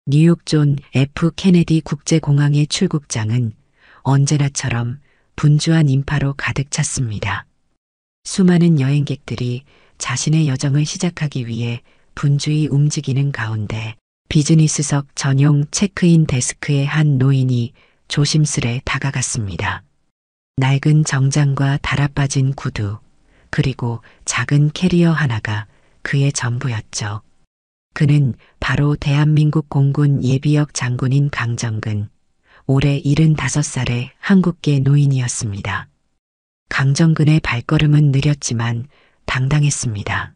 뉴욕 존 F 케네디 국제공항의 출국장은 언제나처럼 분주한 인파로 가득 찼습니다. 수많은 여행객들이 자신의 여정을 시작하기 위해 분주히 움직이는 가운데 비즈니스석 전용 체크인 데스크의 한 노인이 조심스레 다가갔습니다. 낡은 정장과 달아빠진 구두, 그리고 작은 캐리어 하나가 그의 전부였죠. 그는 바로 대한민국 공군 예비역 장군인 강정근, 올해 75살의 한국계 노인이었습니다. 강정근의 발걸음은 느렸지만 당당했습니다.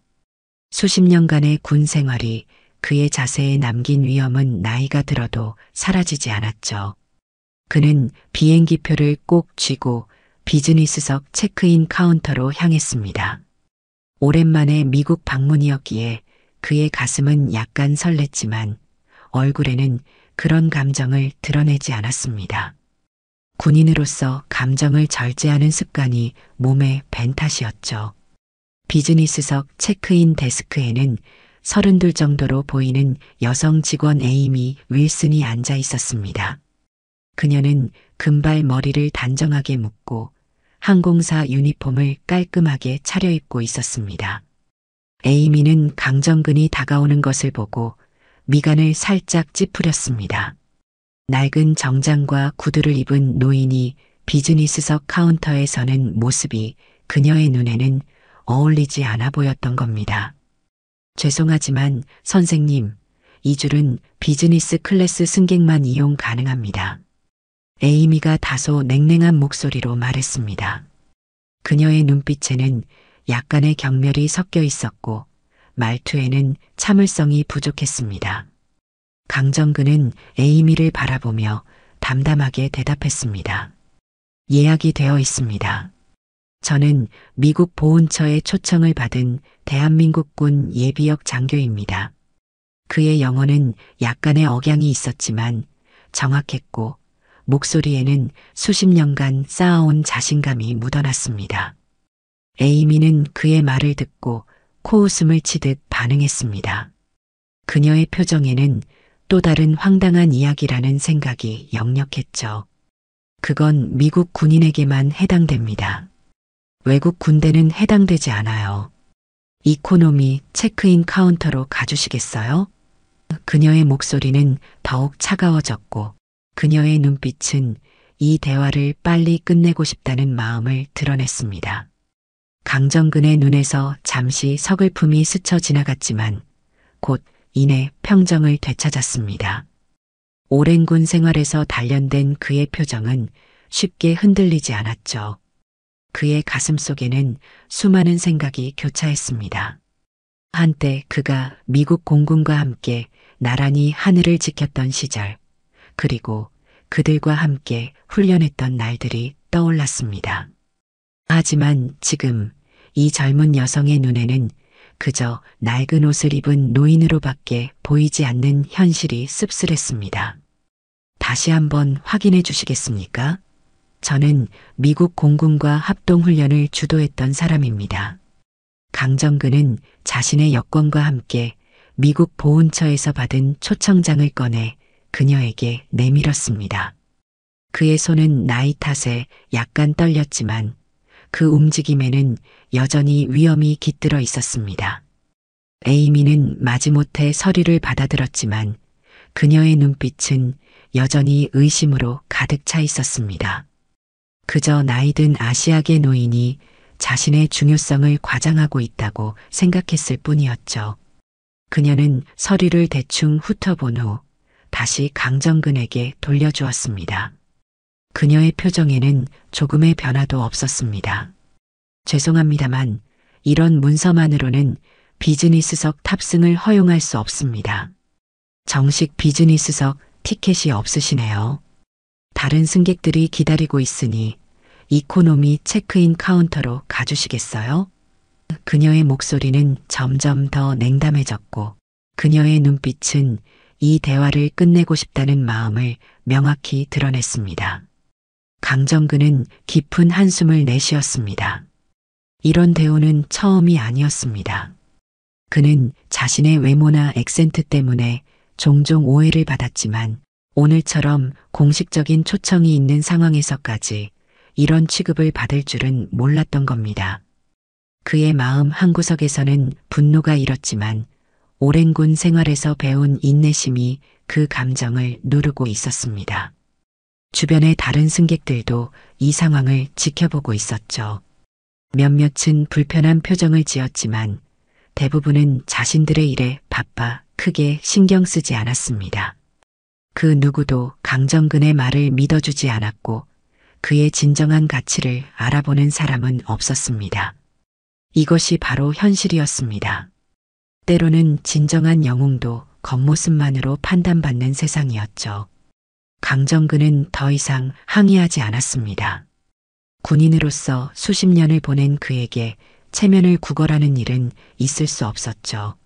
수십 년간의 군 생활이 그의 자세에 남긴 위엄은 나이가 들어도 사라지지 않았죠. 그는 비행기표를 꼭 쥐고 비즈니스석 체크인 카운터로 향했습니다. 오랜만에 미국 방문이었기에 그의 가슴은 약간 설렜지만 얼굴에는 그런 감정을 드러내지 않았습니다. 군인으로서 감정을 절제하는 습관이 몸에 밴 탓이었죠. 비즈니스석 체크인 데스크에는 32 정도로 보이는 여성 직원 에이미 윌슨이 앉아 있었습니다. 그녀는 금발 머리를 단정하게 묶고 항공사 유니폼을 깔끔하게 차려입고 있었습니다. 에이미는 강정근이 다가오는 것을 보고 미간을 살짝 찌푸렸습니다. 낡은 정장과 구두를 입은 노인이 비즈니스석 카운터에 서는 모습이 그녀의 눈에는 어울리지 않아 보였던 겁니다. 죄송하지만 선생님, 이 줄은 비즈니스 클래스 승객만 이용 가능합니다. 에이미가 다소 냉랭한 목소리로 말했습니다. 그녀의 눈빛에는 약간의 경멸이 섞여 있었고 말투에는 참을성이 부족했습니다. 강정근은 에이미를 바라보며 담담하게 대답했습니다. 예약이 되어 있습니다. 저는 미국 보훈처의 초청을 받은 대한민국군 예비역 장교입니다. 그의 영어는 약간의 억양이 있었지만 정확했고 목소리에는 수십 년간 쌓아온 자신감이 묻어났습니다. 에이미는 그의 말을 듣고 코웃음을 치듯 반응했습니다. 그녀의 표정에는 또 다른 황당한 이야기라는 생각이 역력했죠. 그건 미국 군인에게만 해당됩니다. 외국 군대는 해당되지 않아요. 이코노미 체크인 카운터로 가주시겠어요? 그녀의 목소리는 더욱 차가워졌고 그녀의 눈빛은 이 대화를 빨리 끝내고 싶다는 마음을 드러냈습니다. 강정근의 눈에서 잠시 서글픔이 스쳐 지나갔지만 곧 이내 평정을 되찾았습니다. 오랜 군 생활에서 단련된 그의 표정은 쉽게 흔들리지 않았죠. 그의 가슴 속에는 수많은 생각이 교차했습니다. 한때 그가 미국 공군과 함께 나란히 하늘을 지켰던 시절, 그리고 그들과 함께 훈련했던 날들이 떠올랐습니다. 하지만 지금 이 젊은 여성의 눈에는 그저 낡은 옷을 입은 노인으로밖에 보이지 않는 현실이 씁쓸했습니다. 다시 한번 확인해 주시겠습니까? 저는 미국 공군과 합동훈련을 주도했던 사람입니다. 강정근은 자신의 여권과 함께 미국 보훈처에서 받은 초청장을 꺼내 그녀에게 내밀었습니다. 그의 손은 나이 탓에 약간 떨렸지만 그 움직임에는 여전히 위엄이 깃들어 있었습니다. 에이미는 마지못해 서류를 받아들었지만 그녀의 눈빛은 여전히 의심으로 가득 차 있었습니다. 그저 나이든 아시아계 노인이 자신의 중요성을 과장하고 있다고 생각했을 뿐이었죠. 그녀는 서류를 대충 훑어본 후 다시 강정근에게 돌려주었습니다. 그녀의 표정에는 조금의 변화도 없었습니다. 죄송합니다만 이런 문서만으로는 비즈니스석 탑승을 허용할 수 없습니다. 정식 비즈니스석 티켓이 없으시네요. 다른 승객들이 기다리고 있으니 이코노미 체크인 카운터로 가주시겠어요? 그녀의 목소리는 점점 더 냉담해졌고 그녀의 눈빛은 이 대화를 끝내고 싶다는 마음을 명확히 드러냈습니다. 강정근은 깊은 한숨을 내쉬었습니다. 이런 대우는 처음이 아니었습니다. 그는 자신의 외모나 액센트 때문에 종종 오해를 받았지만 오늘처럼 공식적인 초청이 있는 상황에서까지 이런 취급을 받을 줄은 몰랐던 겁니다. 그의 마음 한구석에서는 분노가 일었지만 오랜 군 생활에서 배운 인내심이 그 감정을 누르고 있었습니다. 주변의 다른 승객들도 이 상황을 지켜보고 있었죠. 몇몇은 불편한 표정을 지었지만 대부분은 자신들의 일에 바빠 크게 신경 쓰지 않았습니다. 그 누구도 강정근의 말을 믿어주지 않았고 그의 진정한 가치를 알아보는 사람은 없었습니다. 이것이 바로 현실이었습니다. 때로는 진정한 영웅도 겉모습만으로 판단받는 세상이었죠. 강정근은 더 이상 항의하지 않았습니다. 군인으로서 수십 년을 보낸 그에게 체면을 구걸하는 일은 있을 수 없었죠.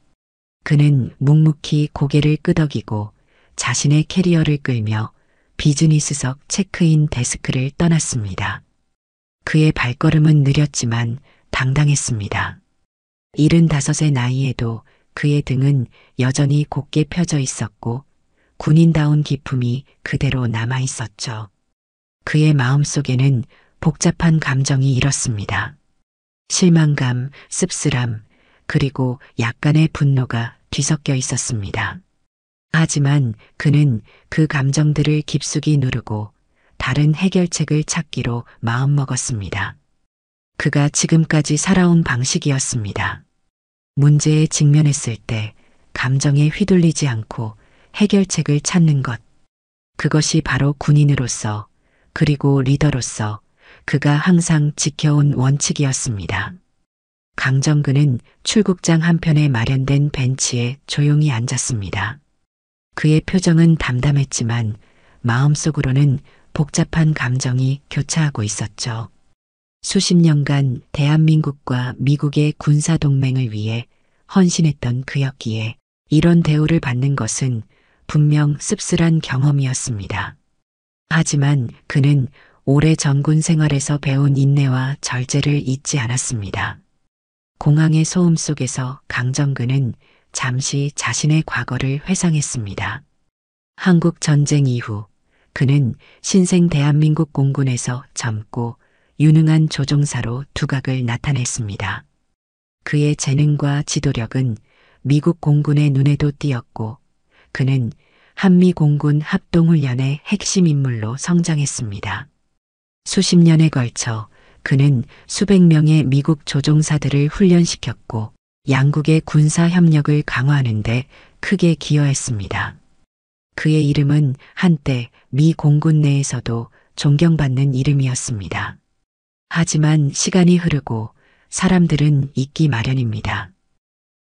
그는 묵묵히 고개를 끄덕이고 자신의 캐리어를 끌며 비즈니스석 체크인 데스크를 떠났습니다. 그의 발걸음은 느렸지만 당당했습니다. 75의 나이에도 그의 등은 여전히 곧게 펴져 있었고 군인다운 기품이 그대로 남아 있었죠. 그의 마음속에는 복잡한 감정이 일었습니다. 실망감, 씁쓸함, 그리고 약간의 분노가 뒤섞여 있었습니다. 하지만 그는 그 감정들을 깊숙이 누르고 다른 해결책을 찾기로 마음먹었습니다. 그가 지금까지 살아온 방식이었습니다. 문제에 직면했을 때 감정에 휘둘리지 않고 해결책을 찾는 것. 그것이 바로 군인으로서 그리고 리더로서 그가 항상 지켜온 원칙이었습니다. 강정근은 출국장 한편에 마련된 벤치에 조용히 앉았습니다. 그의 표정은 담담했지만 마음속으로는 복잡한 감정이 교차하고 있었죠. 수십 년간 대한민국과 미국의 군사동맹을 위해 헌신했던 그였기에 이런 대우를 받는 것은 분명 씁쓸한 경험이었습니다. 하지만 그는 오래 전군 생활에서 배운 인내와 절제를 잊지 않았습니다. 공항의 소음 속에서 강정근은 잠시 자신의 과거를 회상했습니다. 한국 전쟁 이후 그는 신생 대한민국 공군에서 젊고 유능한 조종사로 두각을 나타냈습니다. 그의 재능과 지도력은 미국 공군의 눈에도 띄었고 그는 한미 공군 합동훈련의 핵심 인물로 성장했습니다. 수십 년에 걸쳐 그는 수백 명의 미국 조종사들을 훈련시켰고 양국의 군사 협력을 강화하는 데 크게 기여했습니다. 그의 이름은 한때 미 공군 내에서도 존경받는 이름이었습니다. 하지만 시간이 흐르고 사람들은 잊기 마련입니다.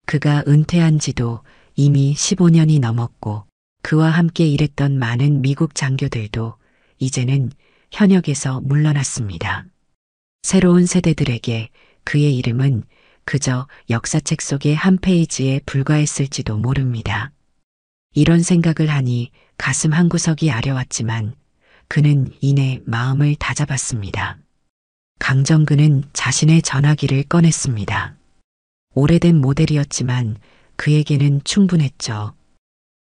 그가 은퇴한 지도 이미 15년이 넘었고 그와 함께 일했던 많은 미국 장교들도 이제는 현역에서 물러났습니다. 새로운 세대들에게 그의 이름은 그저 역사책 속의 한 페이지에 불과했을지도 모릅니다. 이런 생각을 하니 가슴 한구석이 아려왔지만 그는 이내 마음을 다잡았습니다. 강정근은 자신의 전화기를 꺼냈습니다. 오래된 모델이었지만 그에게는 충분했죠.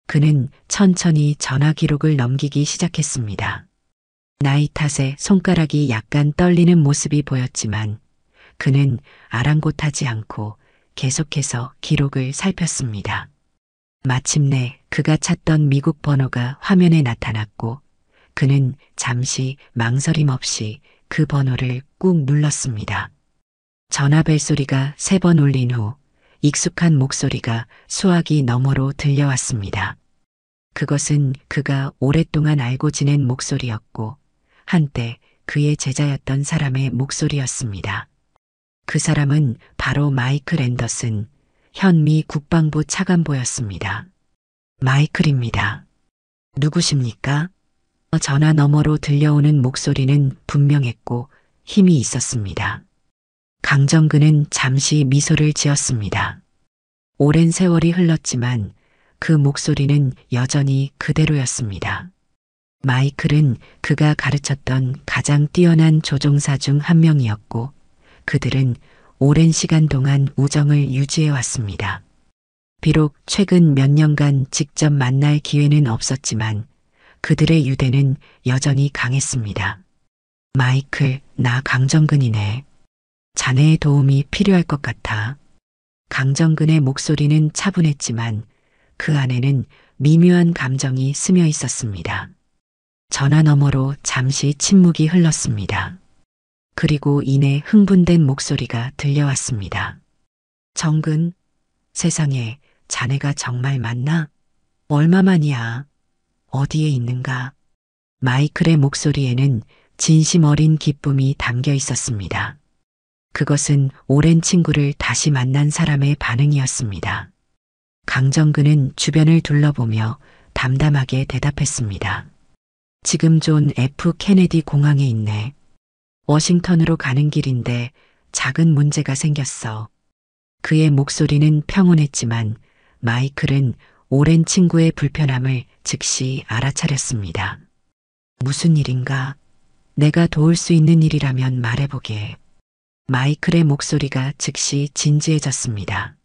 그는 천천히 전화 기록을 넘기기 시작했습니다. 나이 탓에 손가락이 약간 떨리는 모습이 보였지만 그는 아랑곳하지 않고 계속해서 기록을 살폈습니다. 마침내 그가 찾던 미국 번호가 화면에 나타났고 그는 잠시 망설임 없이 그 번호를 꾹 눌렀습니다. 전화벨 소리가 3번 울린 후 익숙한 목소리가 수화기 너머로 들려왔습니다. 그것은 그가 오랫동안 알고 지낸 목소리였고 한때 그의 제자였던 사람의 목소리였습니다. 그 사람은 바로 마이클 앤더슨, 현 미 국방부 차관보였습니다. 마이클입니다. 누구십니까? 전화 너머로 들려오는 목소리는 분명했고 힘이 있었습니다. 강정근은 잠시 미소를 지었습니다. 오랜 세월이 흘렀지만 그 목소리는 여전히 그대로였습니다. 마이클은 그가 가르쳤던 가장 뛰어난 조종사 중 한 명이었고 그들은 오랜 시간 동안 우정을 유지해 왔습니다. 비록 최근 몇 년간 직접 만날 기회는 없었지만 그들의 유대는 여전히 강했습니다. 마이클, 나 강정근이네. 자네의 도움이 필요할 것 같아. 강정근의 목소리는 차분했지만 그 안에는 미묘한 감정이 스며 있었습니다. 전화 너머로 잠시 침묵이 흘렀습니다. 그리고 이내 흥분된 목소리가 들려왔습니다. 정근, 세상에 자네가 정말 맞나? 얼마만이야? 어디에 있는가? 마이클의 목소리에는 진심 어린 기쁨이 담겨 있었습니다. 그것은 오랜 친구를 다시 만난 사람의 반응이었습니다. 강정근은 주변을 둘러보며 담담하게 대답했습니다. 지금 존 F 케네디 공항에 있네. 워싱턴으로 가는 길인데 작은 문제가 생겼어. 그의 목소리는 평온했지만 마이클은 오랜 친구의 불편함을 즉시 알아차렸습니다. 무슨 일인가? 내가 도울 수 있는 일이라면 말해보게. 마이클의 목소리가 즉시 진지해졌습니다.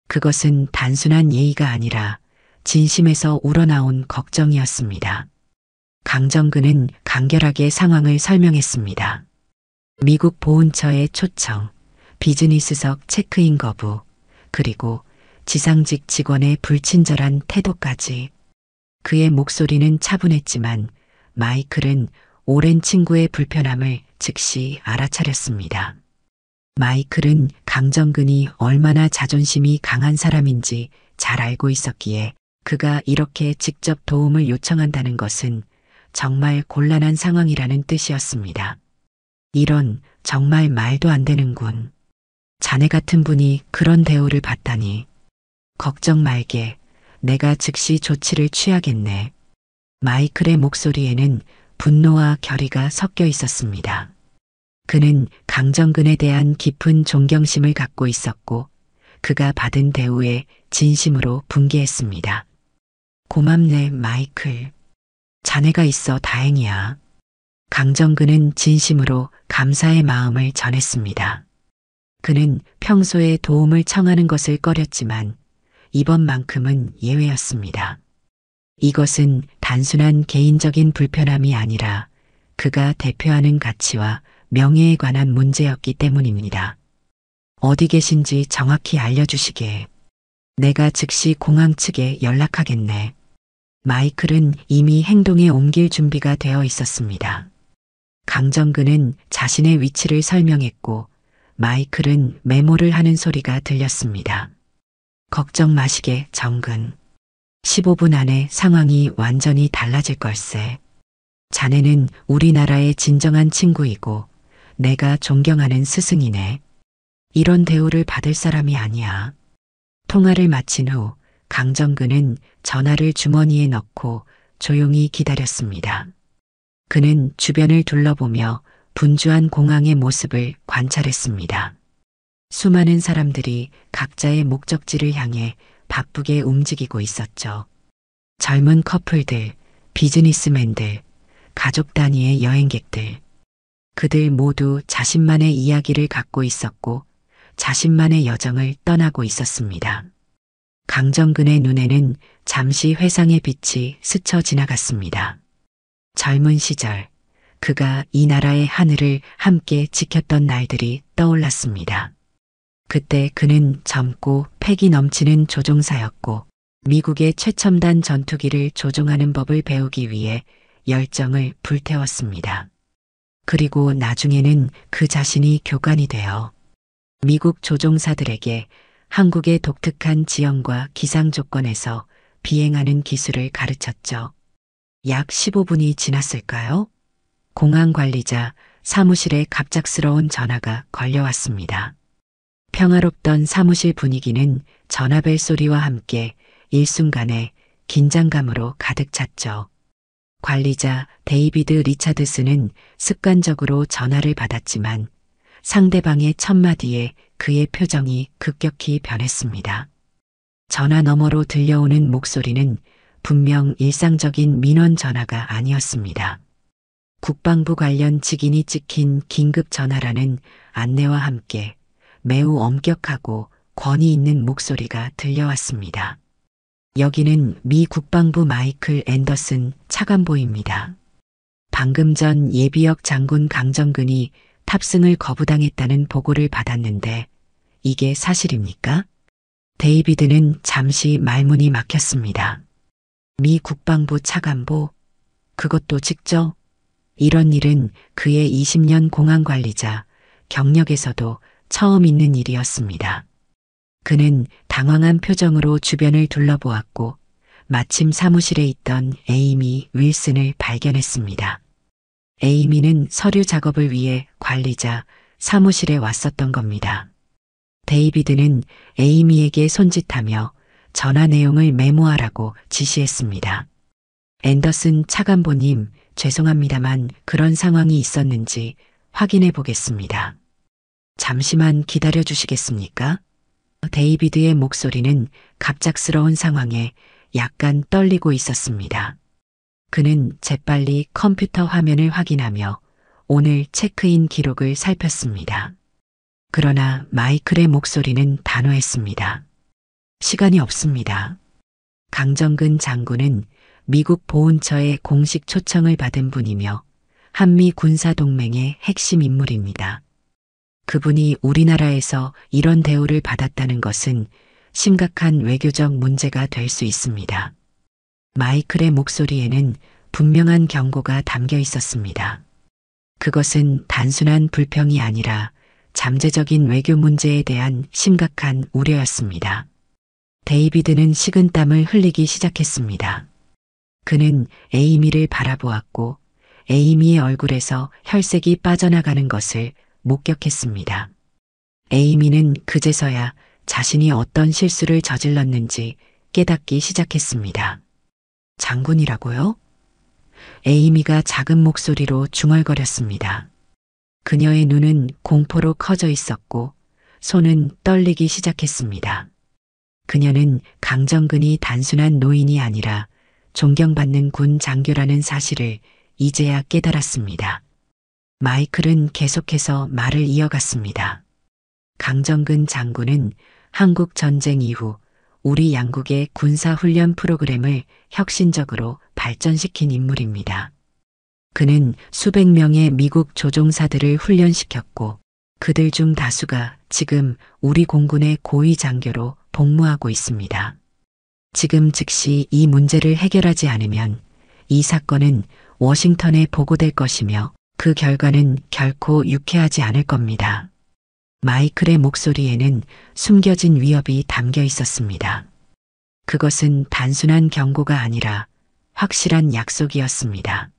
그것은 단순한 예의가 아니라 진심에서 우러나온 걱정이었습니다. 강정근은 간결하게 상황을 설명했습니다. 미국 보훈처의 초청, 비즈니스석 체크인 거부, 그리고 지상직 직원의 불친절한 태도까지. 그의 목소리는 차분했지만 마이클은 오랜 친구의 불편함을 즉시 알아차렸습니다. 마이클은 강정근이 얼마나 자존심이 강한 사람인지 잘 알고 있었기에 그가 이렇게 직접 도움을 요청한다는 것은 정말 곤란한 상황이라는 뜻이었습니다. 이런 정말 말도 안 되는군. 자네 같은 분이 그런 대우를 받다니. 걱정 말게. 내가 즉시 조치를 취하겠네. 마이클의 목소리에는 분노와 결의가 섞여 있었습니다. 그는 강정근에 대한 깊은 존경심을 갖고 있었고 그가 받은 대우에 진심으로 분개했습니다. 고맙네, 마이클. 자네가 있어 다행이야. 강정근은 진심으로 감사의 마음을 전했습니다. 그는 평소에 도움을 청하는 것을 꺼렸지만 이번만큼은 예외였습니다. 이것은 단순한 개인적인 불편함이 아니라 그가 대표하는 가치와 명예에 관한 문제였기 때문입니다. 어디 계신지 정확히 알려주시게. 내가 즉시 공항 측에 연락하겠네. 마이클은 이미 행동에 옮길 준비가 되어 있었습니다. 강정근은 자신의 위치를 설명했고 마이클은 메모를 하는 소리가 들렸습니다. 걱정 마시게, 정근. 15분 안에 상황이 완전히 달라질 걸세. 자네는 우리나라의 진정한 친구이고 내가 존경하는 스승이네. 이런 대우를 받을 사람이 아니야. 통화를 마친 후 강정근은 전화를 주머니에 넣고 조용히 기다렸습니다. 그는 주변을 둘러보며 분주한 공항의 모습을 관찰했습니다. 수많은 사람들이 각자의 목적지를 향해 바쁘게 움직이고 있었죠. 젊은 커플들, 비즈니스맨들, 가족 단위의 여행객들. 그들 모두 자신만의 이야기를 갖고 있었고 자신만의 여정을 떠나고 있었습니다. 강정근의 눈에는 잠시 회상의 빛이 스쳐 지나갔습니다. 젊은 시절 그가 이 나라의 하늘을 함께 지켰던 날들이 떠올랐습니다. 그때 그는 젊고 패기 넘치는 조종사였고 미국의 최첨단 전투기를 조종하는 법을 배우기 위해 열정을 불태웠습니다. 그리고 나중에는 그 자신이 교관이 되어 미국 조종사들에게 한국의 독특한 지형과 기상 조건에서 비행하는 기술을 가르쳤죠. 약 15분이 지났을까요? 공항 관리자 사무실에 갑작스러운 전화가 걸려왔습니다. 평화롭던 사무실 분위기는 전화벨 소리와 함께 일순간에 긴장감으로 가득 찼죠. 관리자 데이비드 리차드슨은 습관적으로 전화를 받았지만 상대방의 첫 마디에 그의 표정이 급격히 변했습니다. 전화 너머로 들려오는 목소리는 분명 일상적인 민원 전화가 아니었습니다. 국방부 관련 직인이 찍힌 긴급 전화라는 안내와 함께 매우 엄격하고 권위 있는 목소리가 들려왔습니다. 여기는 미 국방부 마이클 앤더슨 차관보입니다. 방금 전 예비역 장군 강정근이 탑승을 거부당했다는 보고를 받았는데 이게 사실입니까? 데이비드는 잠시 말문이 막혔습니다. 미 국방부 차관보? 그것도 직접? 이런 일은 그의 20년 공안 관리자 경력에서도 처음 있는 일이었습니다. 그는 당황한 표정으로 주변을 둘러보았고 마침 사무실에 있던 에이미 윌슨을 발견했습니다. 에이미는 서류 작업을 위해 관리자 사무실에 왔었던 겁니다. 데이비드는 에이미에게 손짓하며 전화 내용을 메모하라고 지시했습니다. 앤더슨 차관보님, 죄송합니다만 그런 상황이 있었는지 확인해 보겠습니다. 잠시만 기다려 주시겠습니까? 데이비드의 목소리는 갑작스러운 상황에 약간 떨리고 있었습니다. 그는 재빨리 컴퓨터 화면을 확인하며 오늘 체크인 기록을 살폈습니다. 그러나 마이클의 목소리는 단호했습니다. 시간이 없습니다. 강정근 장군은 미국 보훈처의 공식 초청을 받은 분이며 한미 군사동맹의 핵심 인물입니다. 그분이 우리나라에서 이런 대우를 받았다는 것은 심각한 외교적 문제가 될 수 있습니다. 마이클의 목소리에는 분명한 경고가 담겨 있었습니다. 그것은 단순한 불평이 아니라 잠재적인 외교 문제에 대한 심각한 우려였습니다. 데이비드는 식은땀을 흘리기 시작했습니다. 그는 에이미를 바라보았고 에이미의 얼굴에서 혈색이 빠져나가는 것을 목격했습니다. 에이미는 그제서야 자신이 어떤 실수를 저질렀는지 깨닫기 시작했습니다. 장군이라고요? 에이미가 작은 목소리로 중얼거렸습니다. 그녀의 눈은 공포로 커져 있었고 손은 떨리기 시작했습니다. 그녀는 강정근이 단순한 노인이 아니라 존경받는 군 장교라는 사실을 이제야 깨달았습니다. 마이클은 계속해서 말을 이어갔습니다. 강정근 장군은 한국 전쟁 이후 우리 양국의 군사훈련 프로그램을 혁신적으로 발전시킨 인물입니다. 그는 수백 명의 미국 조종사들을 훈련시켰고 그들 중 다수가 지금 우리 공군의 고위 장교로 복무하고 있습니다. 지금 즉시 이 문제를 해결하지 않으면 이 사건은 워싱턴에 보고될 것이며 그 결과는 결코 유쾌하지 않을 겁니다. 마이클의 목소리에는 숨겨진 위협이 담겨 있었습니다. 그것은 단순한 경고가 아니라 확실한 약속이었습니다.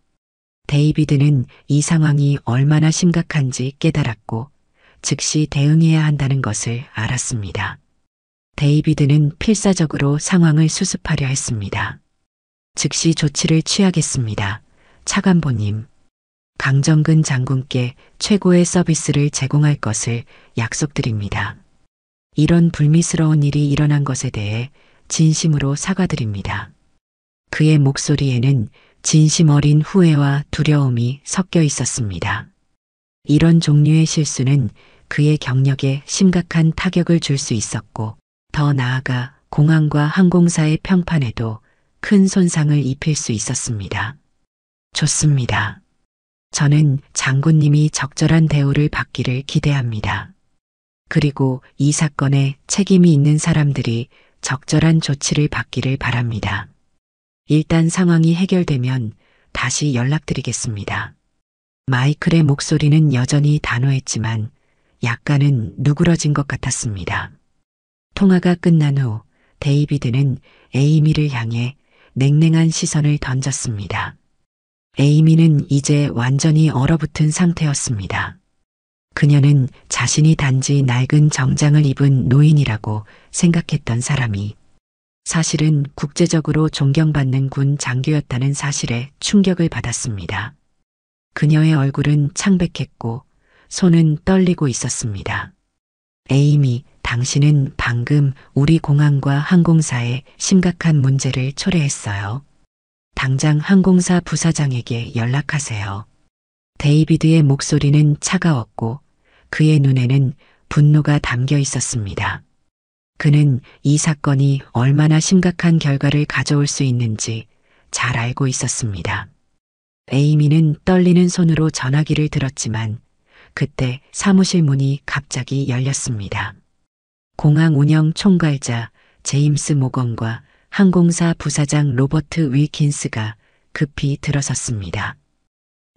데이비드는 이 상황이 얼마나 심각한지 깨달았고 즉시 대응해야 한다는 것을 알았습니다. 데이비드는 필사적으로 상황을 수습하려 했습니다. 즉시 조치를 취하겠습니다. 차관보님. 강정근 장군께 최고의 서비스를 제공할 것을 약속드립니다. 이런 불미스러운 일이 일어난 것에 대해 진심으로 사과드립니다. 그의 목소리에는 진심 어린 후회와 두려움이 섞여 있었습니다. 이런 종류의 실수는 그의 경력에 심각한 타격을 줄 수 있었고 더 나아가 공항과 항공사의 평판에도 큰 손상을 입힐 수 있었습니다. 좋습니다. 저는 장군님이 적절한 대우를 받기를 기대합니다. 그리고 이 사건에 책임이 있는 사람들이 적절한 조치를 받기를 바랍니다. 일단 상황이 해결되면 다시 연락드리겠습니다. 마이클의 목소리는 여전히 단호했지만 약간은 누그러진 것 같았습니다. 통화가 끝난 후 데이비드는 에이미를 향해 냉랭한 시선을 던졌습니다. 에이미는 이제 완전히 얼어붙은 상태였습니다. 그녀는 자신이 단지 낡은 정장을 입은 노인이라고 생각했던 사람이 사실은 국제적으로 존경받는 군 장교였다는 사실에 충격을 받았습니다. 그녀의 얼굴은 창백했고 손은 떨리고 있었습니다. 에이미, 당신은 방금 우리 공항과 항공사에 심각한 문제를 초래했어요. 당장 항공사 부사장에게 연락하세요. 데이비드의 목소리는 차가웠고 그의 눈에는 분노가 담겨 있었습니다. 그는 이 사건이 얼마나 심각한 결과를 가져올 수 있는지 잘 알고 있었습니다. 에이미는 떨리는 손으로 전화기를 들었지만 그때 사무실 문이 갑자기 열렸습니다. 공항 운영 총괄자 제임스 모건과 항공사 부사장 로버트 윌킨스가 급히 들어섰습니다.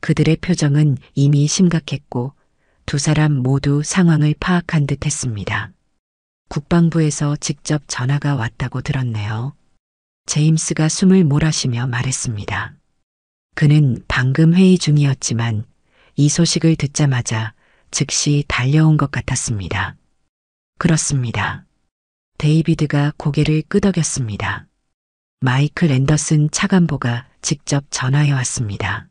그들의 표정은 이미 심각했고 두 사람 모두 상황을 파악한 듯 했습니다. 국방부에서 직접 전화가 왔다고 들었네요. 제임스가 숨을 몰아쉬며 말했습니다. 그는 방금 회의 중이었지만 이 소식을 듣자마자 즉시 달려온 것 같았습니다. 그렇습니다. 데이비드가 고개를 끄덕였습니다. 마이클 앤더슨 차관보가 직접 전화해 왔습니다.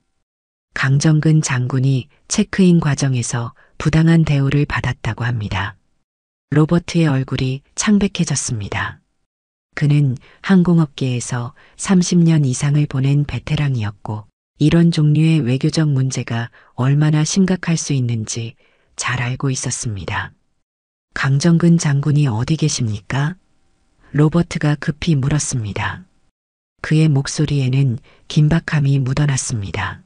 강정근 장군이 체크인 과정에서 부당한 대우를 받았다고 합니다. 로버트의 얼굴이 창백해졌습니다. 그는 항공업계에서 30년 이상을 보낸 베테랑이었고 이런 종류의 외교적 문제가 얼마나 심각할 수 있는지 잘 알고 있었습니다. 강정근 장군이 어디 계십니까? 로버트가 급히 물었습니다. 그의 목소리에는 긴박함이 묻어났습니다.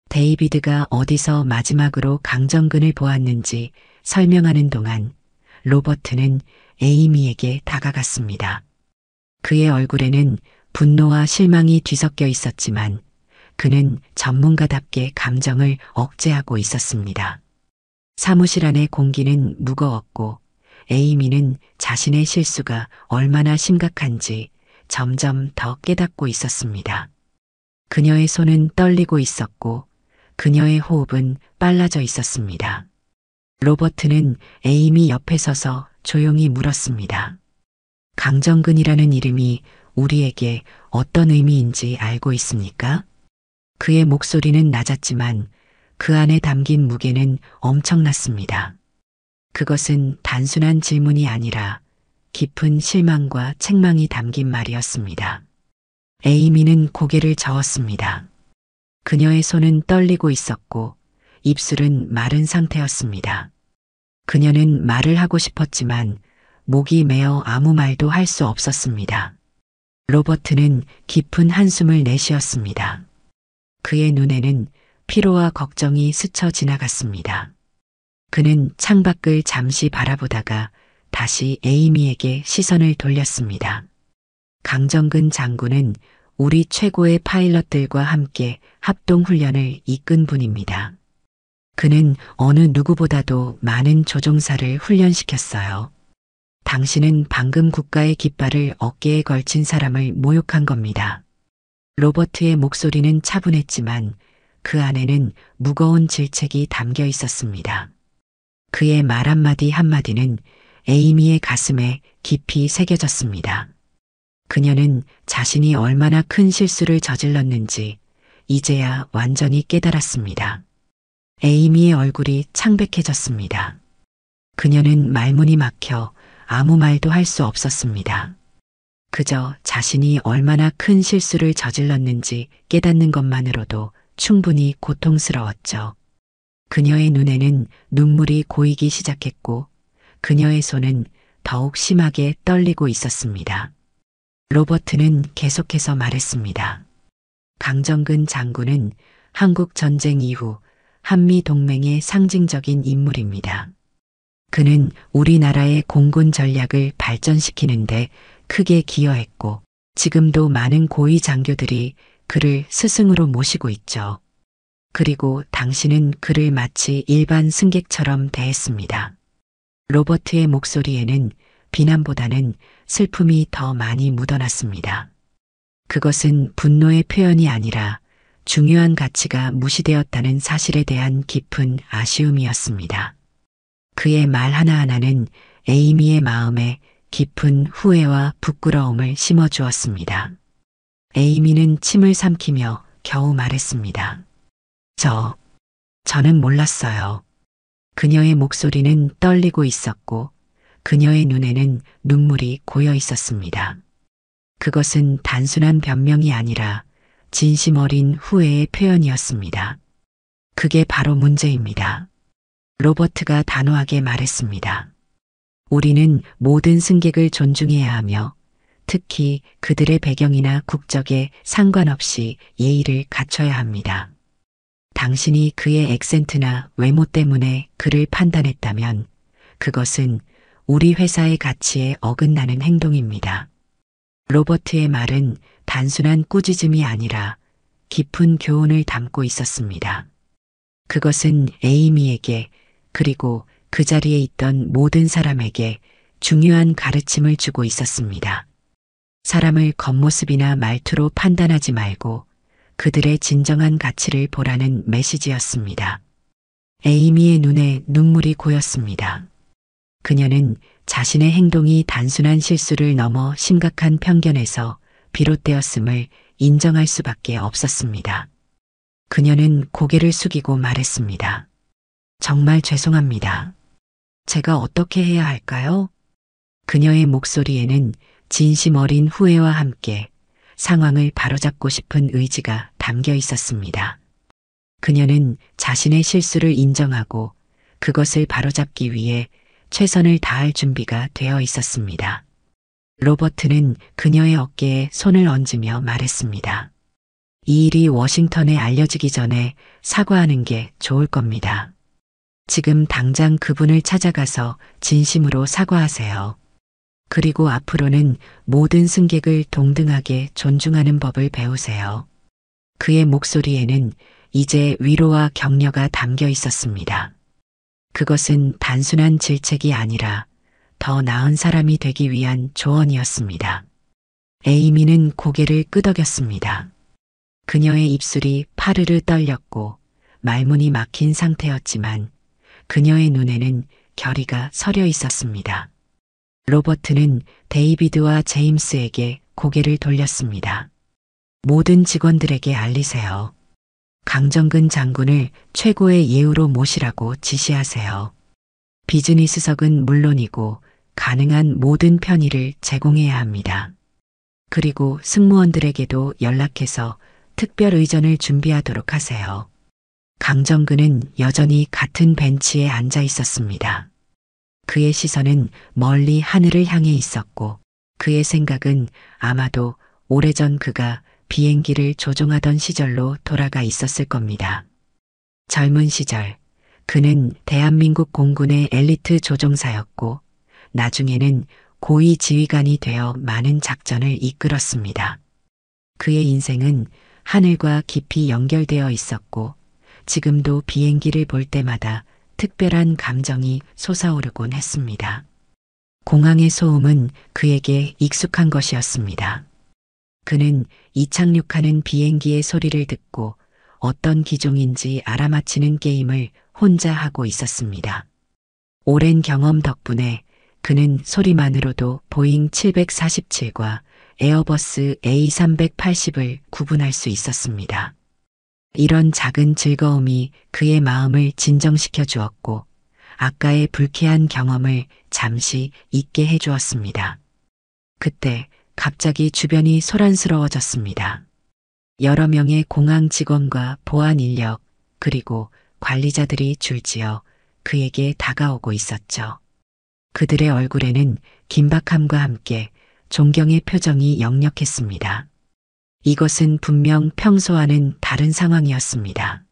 데이비드가 어디서 마지막으로 강정근을 보았는지 설명하는 동안 로버트는 에이미에게 다가갔습니다. 그의 얼굴에는 분노와 실망이 뒤섞여 있었지만 그는 전문가답게 감정을 억제하고 있었습니다. 사무실 안의 공기는 무거웠고 에이미는 자신의 실수가 얼마나 심각한지 점점 더 깨닫고 있었습니다. 그녀의 손은 떨리고 있었고 그녀의 호흡은 빨라져 있었습니다. 로버트는 에이미 옆에 서서 조용히 물었습니다. 강정근이라는 이름이 우리에게 어떤 의미인지 알고 있습니까? 그의 목소리는 낮았지만 그 안에 담긴 무게는 엄청났습니다. 그것은 단순한 질문이 아니라 깊은 실망과 책망이 담긴 말이었습니다. 에이미는 고개를 저었습니다. 그녀의 손은 떨리고 있었고 입술은 마른 상태였습니다. 그녀는 말을 하고 싶었지만 목이 메어 아무 말도 할 수 없었습니다. 로버트는 깊은 한숨을 내쉬었습니다. 그의 눈에는 피로와 걱정이 스쳐 지나갔습니다. 그는 창밖을 잠시 바라보다가 다시 에이미에게 시선을 돌렸습니다. 강정근 장군은 우리 최고의 파일럿들과 함께 합동훈련을 이끈 분입니다. 그는 어느 누구보다도 많은 조종사를 훈련시켰어요. 당신은 방금 국가의 깃발을 어깨에 걸친 사람을 모욕한 겁니다. 로버트의 목소리는 차분했지만 그 안에는 무거운 질책이 담겨 있었습니다. 그의 말 한마디 한마디는 에이미의 가슴에 깊이 새겨졌습니다. 그녀는 자신이 얼마나 큰 실수를 저질렀는지 이제야 완전히 깨달았습니다. 에이미의 얼굴이 창백해졌습니다. 그녀는 말문이 막혀 아무 말도 할 수 없었습니다. 그저 자신이 얼마나 큰 실수를 저질렀는지 깨닫는 것만으로도 충분히 고통스러웠죠. 그녀의 눈에는 눈물이 고이기 시작했고 그녀의 손은 더욱 심하게 떨리고 있었습니다. 로버트는 계속해서 말했습니다. 강정근 장군은 한국 전쟁 이후 한미 동맹의 상징적인 인물입니다. 그는 우리나라의 공군 전략을 발전시키는데 크게 기여했고 지금도 많은 고위 장교들이 그를 스승으로 모시고 있죠. 그리고 당신은 그를 마치 일반 승객처럼 대했습니다. 로버트의 목소리에는 비난보다는 슬픔이 더 많이 묻어났습니다. 그것은 분노의 표현이 아니라 중요한 가치가 무시되었다는 사실에 대한 깊은 아쉬움이었습니다. 그의 말 하나하나는 에이미의 마음에 깊은 후회와 부끄러움을 심어주었습니다. 에이미는 침을 삼키며 겨우 말했습니다. 저는 몰랐어요. 그녀의 목소리는 떨리고 있었고 그녀의 눈에는 눈물이 고여 있었습니다. 그것은 단순한 변명이 아니라 진심 어린 후회의 표현이었습니다. 그게 바로 문제입니다. 로버트가 단호하게 말했습니다. 우리는 모든 승객을 존중해야 하며 특히 그들의 배경이나 국적에 상관없이 예의를 갖춰야 합니다. 당신이 그의 액센트나 외모 때문에 그를 판단했다면 그것은 우리 회사의 가치에 어긋나는 행동입니다. 로버트의 말은 단순한 꾸짖음이 아니라 깊은 교훈을 담고 있었습니다. 그것은 에이미에게 그리고 그 자리에 있던 모든 사람에게 중요한 가르침을 주고 있었습니다. 사람을 겉모습이나 말투로 판단하지 말고 그들의 진정한 가치를 보라는 메시지였습니다. 에이미의 눈에 눈물이 고였습니다. 그녀는 자신의 행동이 단순한 실수를 넘어 심각한 편견에서 비롯되었음을 인정할 수밖에 없었습니다. 그녀는 고개를 숙이고 말했습니다. 정말 죄송합니다. 제가 어떻게 해야 할까요? 그녀의 목소리에는 진심 어린 후회와 함께 상황을 바로잡고 싶은 의지가 담겨 있었습니다. 그녀는 자신의 실수를 인정하고 그것을 바로잡기 위해 최선을 다할 준비가 되어 있었습니다. 로버트는 그녀의 어깨에 손을 얹으며 말했습니다. 이 일이 워싱턴에 알려지기 전에 사과하는 게 좋을 겁니다. 지금 당장 그분을 찾아가서 진심으로 사과하세요. 그리고 앞으로는 모든 승객을 동등하게 존중하는 법을 배우세요. 그의 목소리에는 이제 위로와 격려가 담겨 있었습니다. 그것은 단순한 질책이 아니라 더 나은 사람이 되기 위한 조언이었습니다. 에이미는 고개를 끄덕였습니다. 그녀의 입술이 파르르 떨렸고 말문이 막힌 상태였지만 그녀의 눈에는 결의가 서려 있었습니다. 로버트는 데이비드와 제임스에게 고개를 돌렸습니다. 모든 직원들에게 알리세요. 강정근 장군을 최고의 예우로 모시라고 지시하세요. 비즈니스석은 물론이고 가능한 모든 편의를 제공해야 합니다. 그리고 승무원들에게도 연락해서 특별 의전을 준비하도록 하세요. 강정근은 여전히 같은 벤치에 앉아 있었습니다. 그의 시선은 멀리 하늘을 향해 있었고 그의 생각은 아마도 오래전 그가 비행기를 조종하던 시절로 돌아가 있었을 겁니다. 젊은 시절 그는 대한민국 공군의 엘리트 조종사였고 나중에는 고위 지휘관이 되어 많은 작전을 이끌었습니다. 그의 인생은 하늘과 깊이 연결되어 있었고 지금도 비행기를 볼 때마다 특별한 감정이 솟아오르곤 했습니다. 공항의 소음은 그에게 익숙한 것이었습니다. 그는 이착륙하는 비행기의 소리를 듣고 어떤 기종인지 알아맞히는 게임을 혼자 하고 있었습니다. 오랜 경험 덕분에 그는 소리만으로도 보잉 747과 에어버스 A380을 구분할 수 있었습니다. 이런 작은 즐거움이 그의 마음을 진정시켜 주었고 아까의 불쾌한 경험을 잠시 잊게 해 주었습니다. 그때 갑자기 주변이 소란스러워졌습니다. 여러 명의 공항 직원과 보안 인력 그리고 관리자들이 줄지어 그에게 다가오고 있었죠. 그들의 얼굴에는 긴박함과 함께 존경의 표정이 역력했습니다. 이것은 분명 평소와는 다른 상황이었습니다.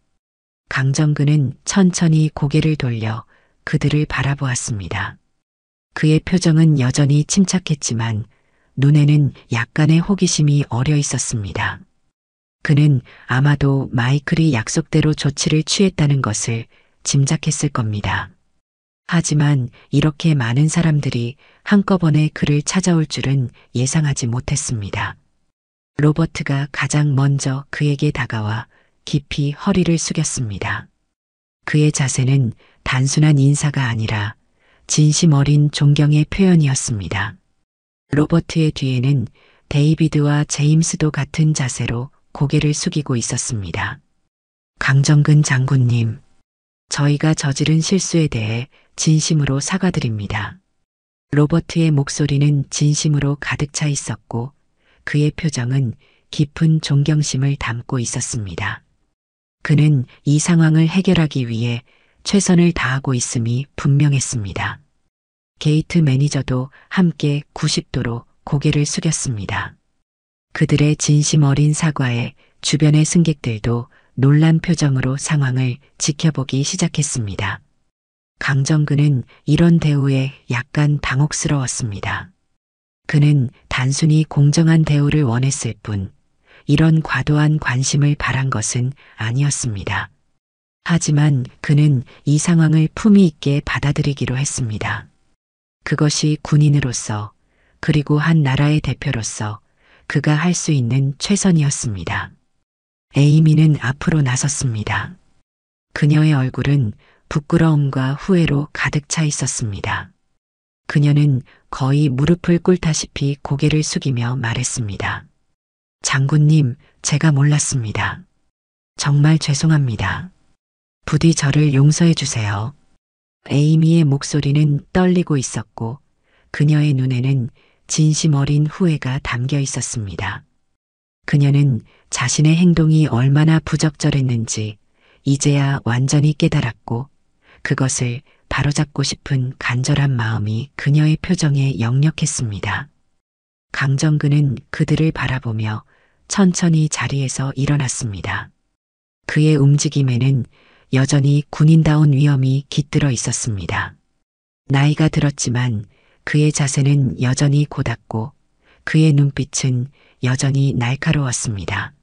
강정근은 천천히 고개를 돌려 그들을 바라보았습니다. 그의 표정은 여전히 침착했지만 눈에는 약간의 호기심이 어려 있었습니다. 그는 아마도 마이클이 약속대로 조치를 취했다는 것을 짐작했을 겁니다. 하지만 이렇게 많은 사람들이 한꺼번에 그를 찾아올 줄은 예상하지 못했습니다. 로버트가 가장 먼저 그에게 다가와 깊이 허리를 숙였습니다. 그의 자세는 단순한 인사가 아니라 진심 어린 존경의 표현이었습니다. 로버트의 뒤에는 데이비드와 제임스도 같은 자세로 고개를 숙이고 있었습니다. 강정근 장군님, 저희가 저지른 실수에 대해 진심으로 사과드립니다. 로버트의 목소리는 진심으로 가득 차 있었고 그의 표정은 깊은 존경심을 담고 있었습니다. 그는 이 상황을 해결하기 위해 최선을 다하고 있음이 분명했습니다. 게이트 매니저도 함께 90도로 고개를 숙였습니다. 그들의 진심 어린 사과에 주변의 승객들도 놀란 표정으로 상황을 지켜보기 시작했습니다. 강정근은 이런 대우에 약간 당혹스러웠습니다. 그는 단순히 공정한 대우를 원했을 뿐 이런 과도한 관심을 바란 것은 아니었습니다. 하지만 그는 이 상황을 품위 있게 받아들이기로 했습니다. 그것이 군인으로서 그리고 한 나라의 대표로서 그가 할 수 있는 최선이었습니다. 에이미는 앞으로 나섰습니다. 그녀의 얼굴은 부끄러움과 후회로 가득 차 있었습니다. 그녀는 거의 무릎을 꿇다시피 고개를 숙이며 말했습니다. 장군님, 제가 몰랐습니다. 정말 죄송합니다. 부디 저를 용서해 주세요. 에이미의 목소리는 떨리고 있었고 그녀의 눈에는 진심 어린 후회가 담겨 있었습니다. 그녀는 자신의 행동이 얼마나 부적절했는지 이제야 완전히 깨달았고 그것을 바로잡고 싶은 간절한 마음이 그녀의 표정에 역력했습니다. 강정근은 그들을 바라보며 천천히 자리에서 일어났습니다. 그의 움직임에는 여전히 군인다운 위엄이 깃들어 있었습니다. 나이가 들었지만 그의 자세는 여전히 고닫고 그의 눈빛은 여전히 날카로웠습니다.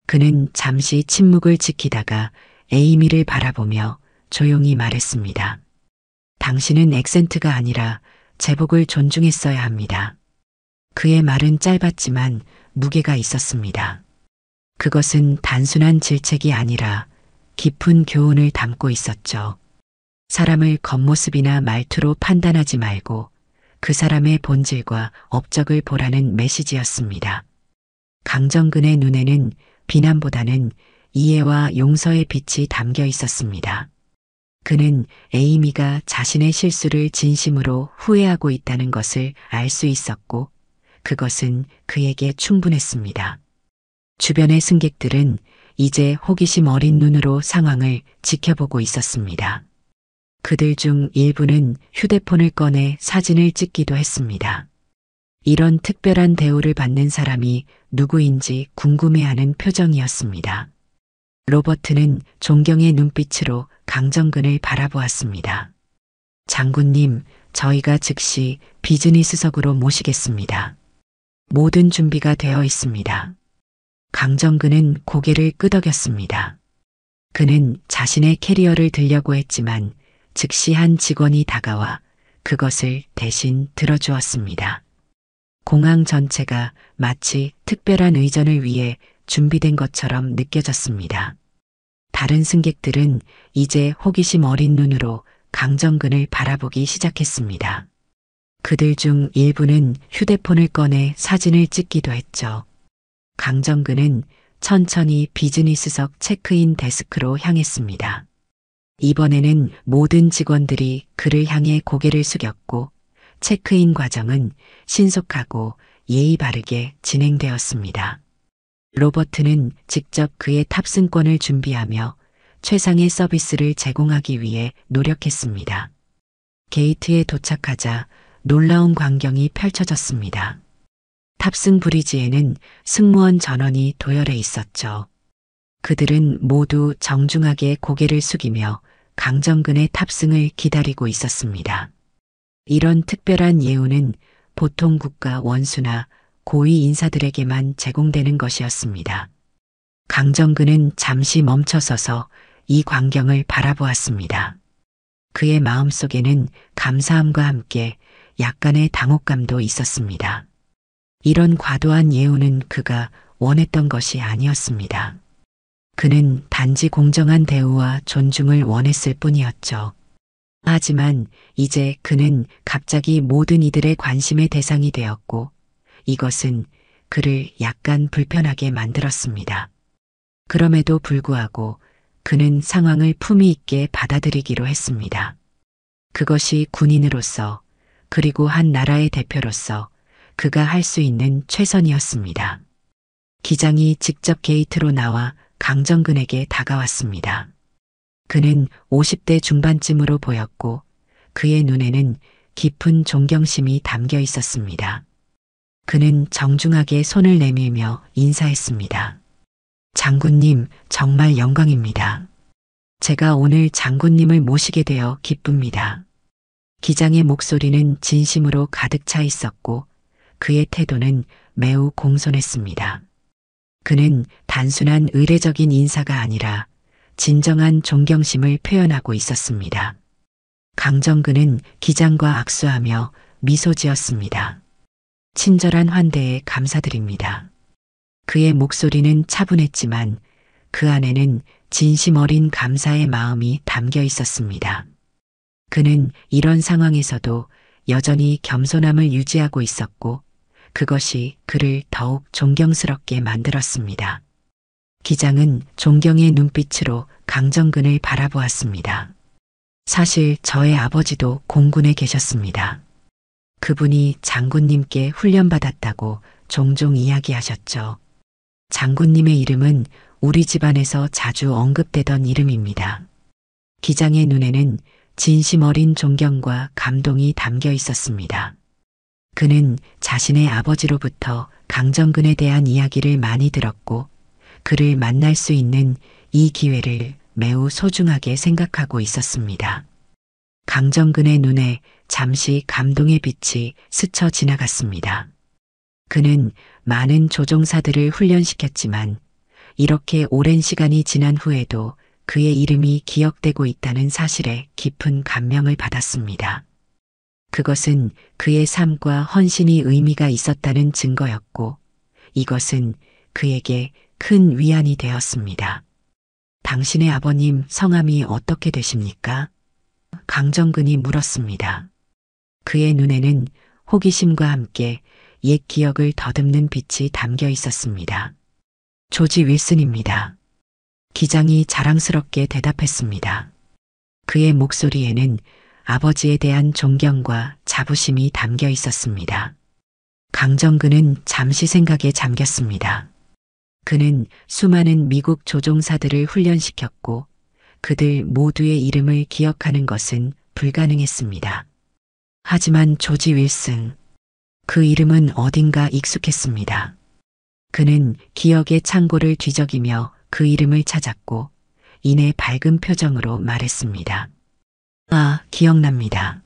그는 잠시 침묵을 지키다가 에이미를 바라보며 조용히 말했습니다. 당신은 액센트가 아니라 제복을 존중했어야 합니다. 그의 말은 짧았지만 무게가 있었습니다. 그것은 단순한 질책이 아니라 깊은 교훈을 담고 있었죠. 사람을 겉모습이나 말투로 판단하지 말고 그 사람의 본질과 업적을 보라는 메시지였습니다. 강정근의 눈에는 비난보다는 이해와 용서의 빛이 담겨 있었습니다. 그는 에이미가 자신의 실수를 진심으로 후회하고 있다는 것을 알 수 있었고 그것은 그에게 충분했습니다. 주변의 승객들은 이제 호기심 어린 눈으로 상황을 지켜보고 있었습니다. 그들 중 일부는 휴대폰을 꺼내 사진을 찍기도 했습니다. 이런 특별한 대우를 받는 사람이 누구인지 궁금해하는 표정이었습니다. 로버트는 존경의 눈빛으로 강정근을 바라보았습니다. 장군님, 저희가 즉시 비즈니스석으로 모시겠습니다. 모든 준비가 되어 있습니다. 강정근은 고개를 끄덕였습니다. 그는 자신의 캐리어를 들려고 했지만 즉시 한 직원이 다가와 그것을 대신 들어주었습니다. 공항 전체가 마치 특별한 의전을 위해 준비된 것처럼 느껴졌습니다. 다른 승객들은 이제 호기심 어린 눈으로 강정근을 바라보기 시작했습니다. 그들 중 일부는 휴대폰을 꺼내 사진을 찍기도 했죠. 강정근은 천천히 비즈니스석 체크인 데스크로 향했습니다. 이번에는 모든 직원들이 그를 향해 고개를 숙였고 체크인 과정은 신속하고 예의 바르게 진행되었습니다. 로버트는 직접 그의 탑승권을 준비하며 최상의 서비스를 제공하기 위해 노력했습니다. 게이트에 도착하자 놀라운 광경이 펼쳐졌습니다. 탑승 브리지에는 승무원 전원이 도열해 있었죠. 그들은 모두 정중하게 고개를 숙이며 강정근의 탑승을 기다리고 있었습니다. 이런 특별한 예우는 보통 국가 원수나 고위 인사들에게만 제공되는 것이었습니다. 강정근은 잠시 멈춰서서 이 광경을 바라보았습니다. 그의 마음속에는 감사함과 함께 약간의 당혹감도 있었습니다. 이런 과도한 예우는 그가 원했던 것이 아니었습니다. 그는 단지 공정한 대우와 존중을 원했을 뿐이었죠. 하지만 이제 그는 갑자기 모든 이들의 관심의 대상이 되었고 이것은 그를 약간 불편하게 만들었습니다. 그럼에도 불구하고 그는 상황을 품위 있게 받아들이기로 했습니다. 그것이 군인으로서 그리고 한 나라의 대표로서 그가 할 수 있는 최선이었습니다. 기장이 직접 게이트로 나와 강정근에게 다가왔습니다. 그는 50대 중반쯤으로 보였고 그의 눈에는 깊은 존경심이 담겨 있었습니다. 그는 정중하게 손을 내밀며 인사했습니다. 장군님, 정말 영광입니다. 제가 오늘 장군님을 모시게 되어 기쁩니다. 기장의 목소리는 진심으로 가득 차 있었고 그의 태도는 매우 공손했습니다. 그는 단순한 의례적인 인사가 아니라 진정한 존경심을 표현하고 있었습니다. 강정근은 기장과 악수하며 미소 지었습니다. 친절한 환대에 감사드립니다. 그의 목소리는 차분했지만 그 안에는 진심 어린 감사의 마음이 담겨 있었습니다. 그는 이런 상황에서도 여전히 겸손함을 유지하고 있었고 그것이 그를 더욱 존경스럽게 만들었습니다. 기장은 존경의 눈빛으로 강정근을 바라보았습니다. 사실 저의 아버지도 공군에 계셨습니다. 그분이 장군님께 훈련받았다고 종종 이야기하셨죠. 장군님의 이름은 우리 집안에서 자주 언급되던 이름입니다. 기장의 눈에는 진심 어린 존경과 감동이 담겨 있었습니다. 그는 자신의 아버지로부터 강정근에 대한 이야기를 많이 들었고 그를 만날 수 있는 이 기회를 매우 소중하게 생각하고 있었습니다. 강정근의 눈에 잠시 감동의 빛이 스쳐 지나갔습니다. 그는 많은 조종사들을 훈련시켰지만 이렇게 오랜 시간이 지난 후에도 그의 이름이 기억되고 있다는 사실에 깊은 감명을 받았습니다. 그것은 그의 삶과 헌신이 의미가 있었다는 증거였고 이것은 그에게 큰 위안이 되었습니다. 당신의 아버님 성함이 어떻게 되십니까? 강정근이 물었습니다. 그의 눈에는 호기심과 함께 옛 기억을 더듬는 빛이 담겨 있었습니다. 조지 윌슨입니다. 기장이 자랑스럽게 대답했습니다. 그의 목소리에는 아버지에 대한 존경과 자부심이 담겨 있었습니다. 강정근은 잠시 생각에 잠겼습니다. 그는 수많은 미국 조종사들을 훈련시켰고 그들 모두의 이름을 기억하는 것은 불가능했습니다. 하지만 조지 윌슨, 그 이름은 어딘가 익숙했습니다. 그는 기억의 창고를 뒤적이며 그 이름을 찾았고 이내 밝은 표정으로 말했습니다. 아, 기억납니다.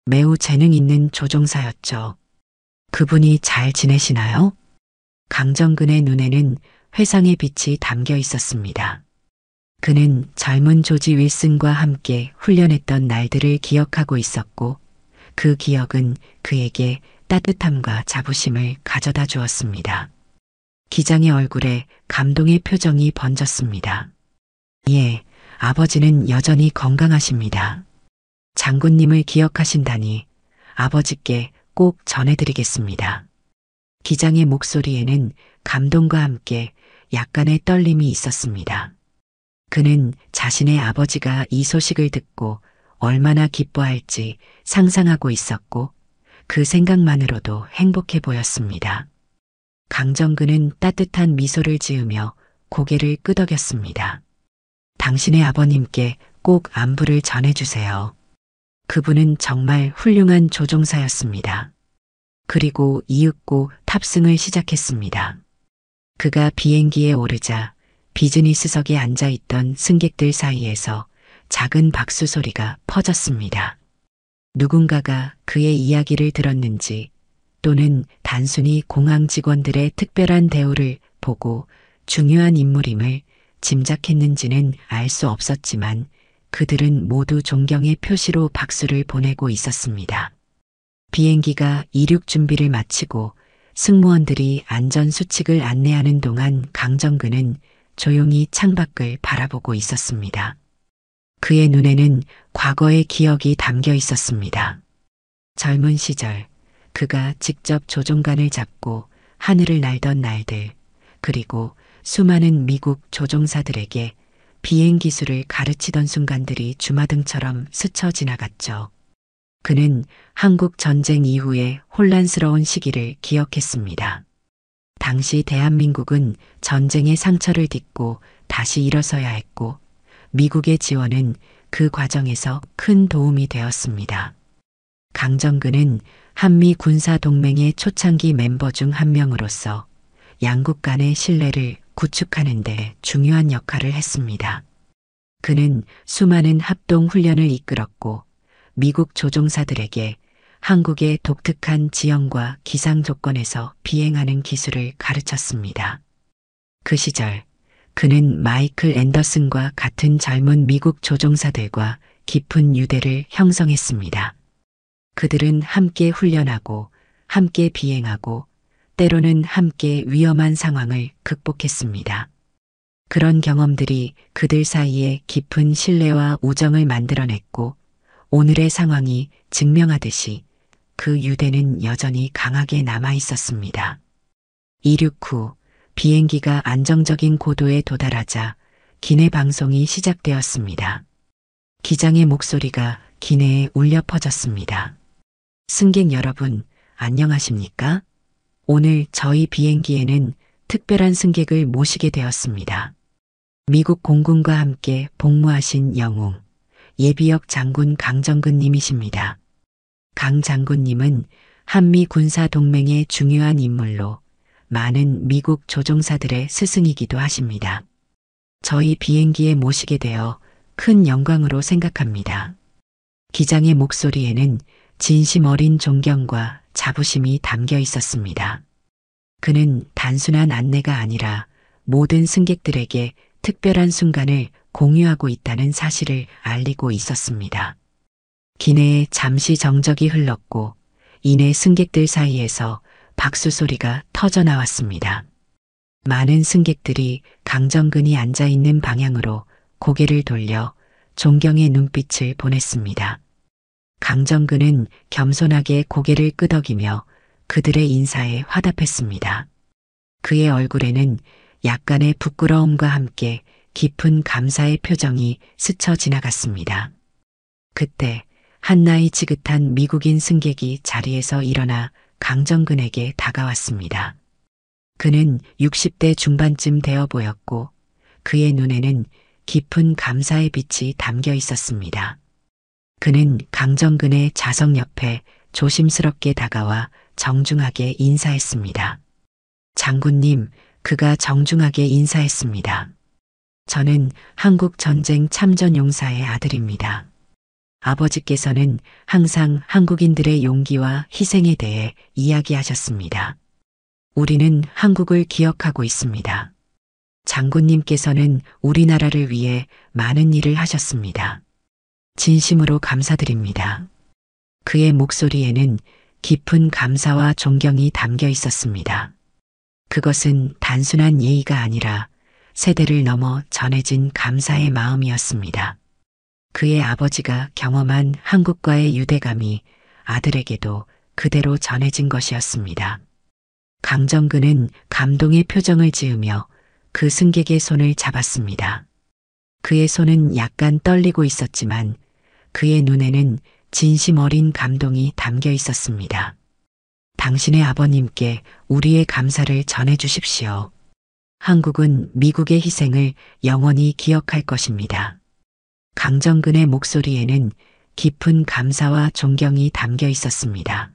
매우 재능 있는 조종사였죠. 그분이 잘 지내시나요? 강정근의 눈에는 회상의 빛이 담겨 있었습니다. 그는 젊은 조지 윌슨과 함께 훈련했던 날들을 기억하고 있었고 그 기억은 그에게 따뜻함과 자부심을 가져다 주었습니다. 기장의 얼굴에 감동의 표정이 번졌습니다. 예, 아버지는 여전히 건강하십니다. 장군님을 기억하신다니 아버지께 꼭 전해드리겠습니다. 기장의 목소리에는 감동과 함께 약간의 떨림이 있었습니다. 그는 자신의 아버지가 이 소식을 듣고 얼마나 기뻐할지 상상하고 있었고 그 생각만으로도 행복해 보였습니다. 강정근은 따뜻한 미소를 지으며 고개를 끄덕였습니다. 당신의 아버님께 꼭 안부를 전해주세요. 그분은 정말 훌륭한 조종사였습니다. 그리고 이윽고 탑승을 시작했습니다. 그가 비행기에 오르자 비즈니스석에 앉아있던 승객들 사이에서 작은 박수 소리가 퍼졌습니다. 누군가가 그의 이야기를 들었는지 또는 단순히 공항 직원들의 특별한 대우를 보고 중요한 인물임을 짐작했는지는 알 수 없었지만 그들은 모두 존경의 표시로 박수를 보내고 있었습니다. 비행기가 이륙 준비를 마치고 승무원들이 안전수칙을 안내하는 동안 강정근은 조용히 창밖을 바라보고 있었습니다. 그의 눈에는 과거의 기억이 담겨 있었습니다. 젊은 시절 그가 직접 조종관을 잡고 하늘을 날던 날들, 그리고 수많은 미국 조종사들에게 비행 기술을 가르치던 순간들이 주마등처럼 스쳐 지나갔죠. 그는 한국 전쟁 이후의 혼란스러운 시기를 기억했습니다. 당시 대한민국은 전쟁의 상처를 딛고 다시 일어서야 했고 미국의 지원은 그 과정에서 큰 도움이 되었습니다. 강정근은 한미 군사 동맹의 초창기 멤버 중 한 명으로서 양국 간의 신뢰를 구축하는 데 중요한 역할을 했습니다. 그는 수많은 합동 훈련을 이끌었고 미국 조종사들에게 한국의 독특한 지형과 기상 조건에서 비행하는 기술을 가르쳤습니다. 그 시절 그는 마이클 앤더슨과 같은 젊은 미국 조종사들과 깊은 유대를 형성했습니다. 그들은 함께 훈련하고 함께 비행하고 때로는 함께 위험한 상황을 극복했습니다. 그런 경험들이 그들 사이에 깊은 신뢰와 우정을 만들어냈고 오늘의 상황이 증명하듯이 그 유대는 여전히 강하게 남아 있었습니다. 이륙 후 비행기가 안정적인 고도에 도달하자 기내 방송이 시작되었습니다. 기장의 목소리가 기내에 울려 퍼졌습니다. 승객 여러분, 안녕하십니까? 오늘 저희 비행기에는 특별한 승객을 모시게 되었습니다. 미국 공군과 함께 복무하신 영웅, 예비역 장군 강정근 님이십니다. 강 장군님은 한미 군사 동맹의 중요한 인물로 많은 미국 조종사들의 스승이기도 하십니다. 저희 비행기에 모시게 되어 큰 영광으로 생각합니다. 기장의 목소리에는 진심 어린 존경과 자부심이 담겨 있었습니다. 그는 단순한 안내가 아니라 모든 승객들에게 특별한 순간을 공유하고 있다는 사실을 알리고 있었습니다. 기내에 잠시 정적이 흘렀고 이내 승객들 사이에서 박수 소리가 터져 나왔습니다. 많은 승객들이 강정근이 앉아 있는 방향으로 고개를 돌려 존경의 눈빛을 보냈습니다. 강정근은 겸손하게 고개를 끄덕이며 그들의 인사에 화답했습니다. 그의 얼굴에는 약간의 부끄러움과 함께 깊은 감사의 표정이 스쳐 지나갔습니다. 그때 한 나이 지긋한 미국인 승객이 자리에서 일어나 강정근에게 다가왔습니다. 그는 60대 중반쯤 되어 보였고 그의 눈에는 깊은 감사의 빛이 담겨 있었습니다. 그는 강정근의 좌석 옆에 조심스럽게 다가와 정중하게 인사했습니다. 장군님, 그가 정중하게 인사했습니다. 저는 한국 전쟁 참전 용사의 아들입니다. 아버지께서는 항상 한국인들의 용기와 희생에 대해 이야기하셨습니다. 우리는 한국을 기억하고 있습니다. 장군님께서는 우리나라를 위해 많은 일을 하셨습니다. 진심으로 감사드립니다. 그의 목소리에는 깊은 감사와 존경이 담겨 있었습니다. 그것은 단순한 예의가 아니라 세대를 넘어 전해진 감사의 마음이었습니다. 그의 아버지가 경험한 한국과의 유대감이 아들에게도 그대로 전해진 것이었습니다. 강정근은 감동의 표정을 지으며 그 승객의 손을 잡았습니다. 그의 손은 약간 떨리고 있었지만 그의 눈에는 진심 어린 감동이 담겨 있었습니다. 당신의 아버님께 우리의 감사를 전해 주십시오. 한국은 미국의 희생을 영원히 기억할 것입니다. 강정근의 목소리에는 깊은 감사와 존경이 담겨 있었습니다.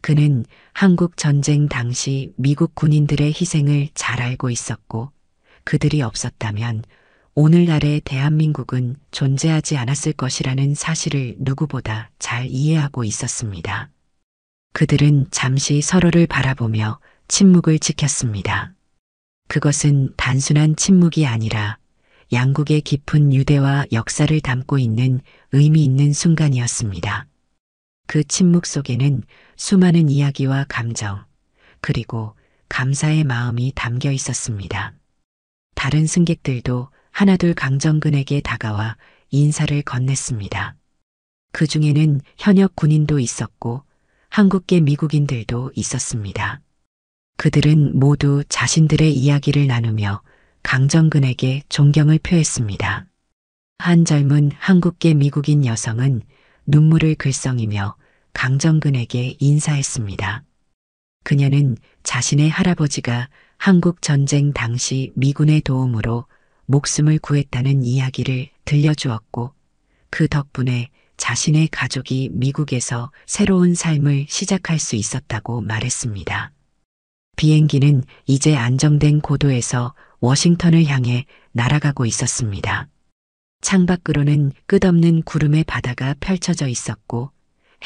그는 한국 전쟁 당시 미국 군인들의 희생을 잘 알고 있었고 그들이 없었다면 오늘날의 대한민국은 존재하지 않았을 것이라는 사실을 누구보다 잘 이해하고 있었습니다. 그들은 잠시 서로를 바라보며 침묵을 지켰습니다. 그것은 단순한 침묵이 아니라 양국의 깊은 유대와 역사를 담고 있는 의미 있는 순간이었습니다. 그 침묵 속에는 수많은 이야기와 감정, 그리고 감사의 마음이 담겨 있었습니다. 다른 승객들도 하나둘 강정근에게 다가와 인사를 건넸습니다. 그 중에는 현역 군인도 있었고 한국계 미국인들도 있었습니다. 그들은 모두 자신들의 이야기를 나누며 강정근에게 존경을 표했습니다. 한 젊은 한국계 미국인 여성은 눈물을 글썽이며 강정근에게 인사했습니다. 그녀는 자신의 할아버지가 한국 전쟁 당시 미군의 도움으로 목숨을 구했다는 이야기를 들려주었고 그 덕분에 자신의 가족이 미국에서 새로운 삶을 시작할 수 있었다고 말했습니다. 비행기는 이제 안정된 고도에서 워싱턴을 향해 날아가고 있었습니다. 창밖으로는 끝없는 구름의 바다가 펼쳐져 있었고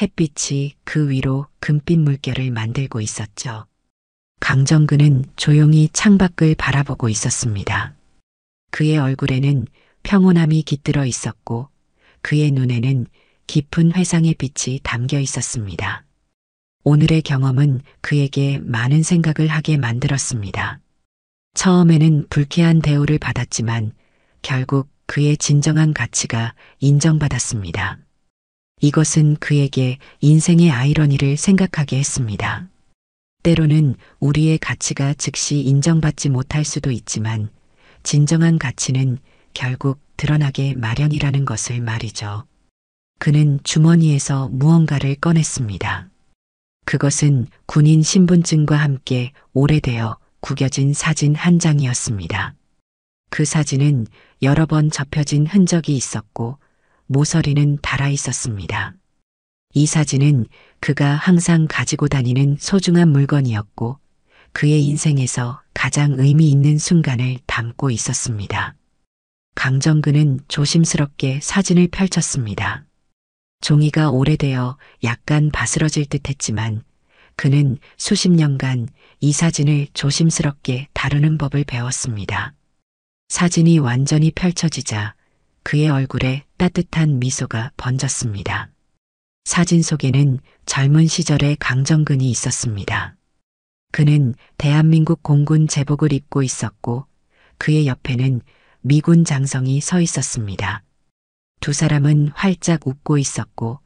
햇빛이 그 위로 금빛 물결을 만들고 있었죠. 강정근은 조용히 창밖을 바라보고 있었습니다. 그의 얼굴에는 평온함이 깃들어 있었고 그의 눈에는 깊은 회상의 빛이 담겨 있었습니다. 오늘의 경험은 그에게 많은 생각을 하게 만들었습니다. 처음에는 불쾌한 대우를 받았지만 결국 그의 진정한 가치가 인정받았습니다. 이것은 그에게 인생의 아이러니를 생각하게 했습니다. 때로는 우리의 가치가 즉시 인정받지 못할 수도 있지만 진정한 가치는 결국 드러나게 마련이라는 것을 말이죠. 그는 주머니에서 무언가를 꺼냈습니다. 그것은 군인 신분증과 함께 오래되어 구겨진 사진 한 장이었습니다. 그 사진은 여러 번 접혀진 흔적이 있었고 모서리는 달아 있었습니다. 이 사진은 그가 항상 가지고 다니는 소중한 물건이었고 그의 인생에서 가장 의미 있는 순간을 담고 있었습니다. 강정근은 조심스럽게 사진을 펼쳤습니다. 종이가 오래되어 약간 바스러질 듯 했지만 그는 수십 년간 이 사진을 조심스럽게 다루는 법을 배웠습니다. 사진이 완전히 펼쳐지자 그의 얼굴에 따뜻한 미소가 번졌습니다. 사진 속에는 젊은 시절의 강정근이 있었습니다. 그는 대한민국 공군 제복을 입고 있었고 그의 옆에는 미군 장성이 서 있었습니다. 두 사람은 활짝 웃고 있었고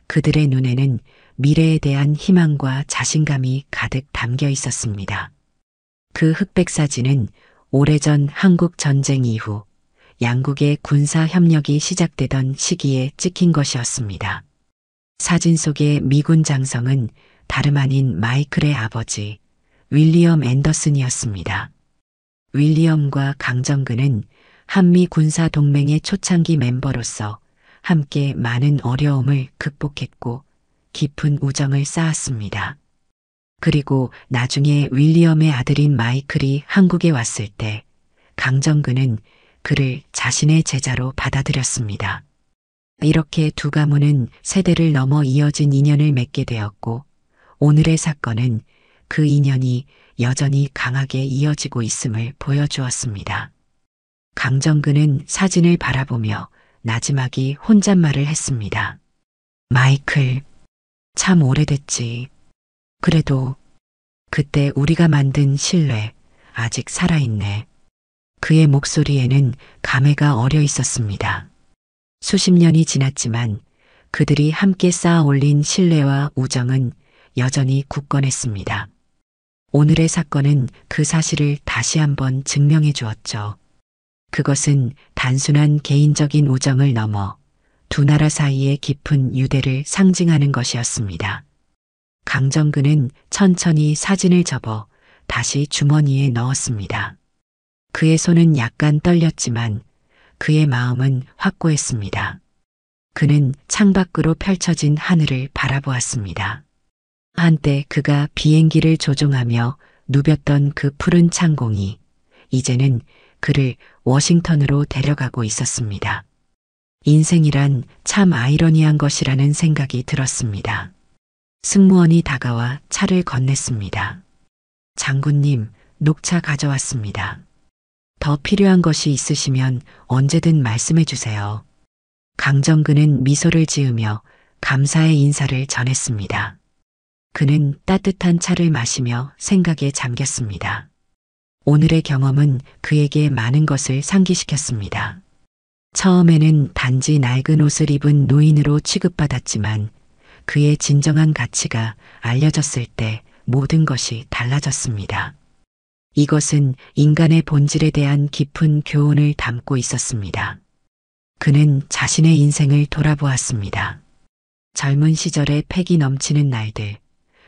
그들의 눈에는 미래에 대한 희망과 자신감이 가득 담겨 있었습니다. 그 흑백 사진은 오래전 한국 전쟁 이후 양국의 군사 협력이 시작되던 시기에 찍힌 것이었습니다. 사진 속의 미군 장성은 다름 아닌 마이클의 아버지 윌리엄 앤더슨이었습니다. 윌리엄과 강정근은 한미 군사 동맹의 초창기 멤버로서 함께 많은 어려움을 극복했고 깊은 우정을 쌓았습니다. 그리고 나중에 윌리엄의 아들인 마이클이 한국에 왔을 때 강정근은 그를 자신의 제자로 받아들였습니다. 이렇게 두 가문은 세대를 넘어 이어진 인연을 맺게 되었고 오늘의 사건은 그 인연이 여전히 강하게 이어지고 있음을 보여주었습니다. 강정근은 사진을 바라보며 나지막이 혼잣말을 했습니다. 마이클, 참 오래됐지. 그래도 그때 우리가 만든 신뢰 아직 살아있네. 그의 목소리에는 감회가 어려 있었습니다. 수십 년이 지났지만 그들이 함께 쌓아 올린 신뢰와 우정은 여전히 굳건했습니다. 오늘의 사건은 그 사실을 다시 한번 증명해 주었죠. 그것은 단순한 개인적인 우정을 넘어 두 나라 사이의 깊은 유대를 상징하는 것이었습니다. 강정근은 천천히 사진을 접어 다시 주머니에 넣었습니다. 그의 손은 약간 떨렸지만 그의 마음은 확고했습니다. 그는 창밖으로 펼쳐진 하늘을 바라보았습니다. 한때 그가 비행기를 조종하며 누볐던 그 푸른 창공이 이제는 그를 워싱턴으로 데려가고 있었습니다. 인생이란 참 아이러니한 것이라는 생각이 들었습니다. 승무원이 다가와 차를 건넸습니다. 장군님, 녹차 가져왔습니다. 더 필요한 것이 있으시면 언제든 말씀해 주세요. 강정근은 미소를 지으며 감사의 인사를 전했습니다. 그는 따뜻한 차를 마시며 생각에 잠겼습니다. 오늘의 경험은 그에게 많은 것을 상기시켰습니다. 처음에는 단지 낡은 옷을 입은 노인으로 취급받았지만 그의 진정한 가치가 알려졌을 때 모든 것이 달라졌습니다. 이것은 인간의 본질에 대한 깊은 교훈을 담고 있었습니다. 그는 자신의 인생을 돌아보았습니다. 젊은 시절의 패기 넘치는 날들,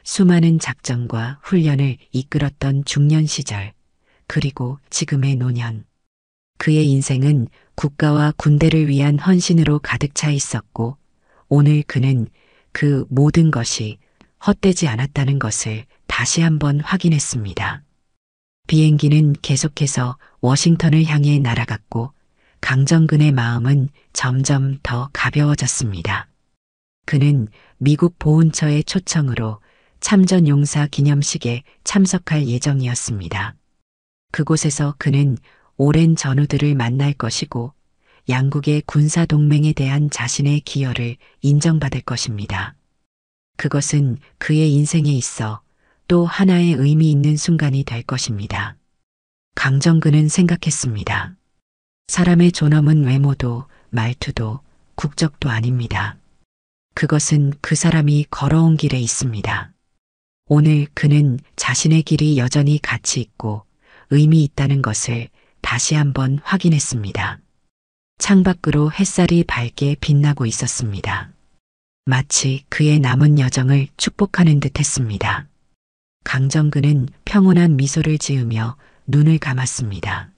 수많은 작전과 훈련을 이끌었던 중년 시절, 그리고 지금의 노년. 그의 인생은 국가와 군대를 위한 헌신으로 가득 차 있었고 오늘 그는 그 모든 것이 헛되지 않았다는 것을 다시 한번 확인했습니다. 비행기는 계속해서 워싱턴을 향해 날아갔고 강정근의 마음은 점점 더 가벼워졌습니다. 그는 미국 보훈처의 초청으로 참전용사 기념식에 참석할 예정이었습니다. 그곳에서 그는 오랜 전우들을 만날 것이고 양국의 군사동맹에 대한 자신의 기여를 인정받을 것입니다. 그것은 그의 인생에 있어 또 하나의 의미 있는 순간이 될 것입니다. 강정근은 생각했습니다. 사람의 존엄은 외모도 말투도 국적도 아닙니다. 그것은 그 사람이 걸어온 길에 있습니다. 오늘 그는 자신의 길이 여전히 가치 있고 의미 있다는 것을 다시 한번 확인했습니다. 창밖으로 햇살이 밝게 빛나고 있었습니다. 마치 그의 남은 여정을 축복하는 듯 했습니다. 강정근은 평온한 미소를 지으며 눈을 감았습니다.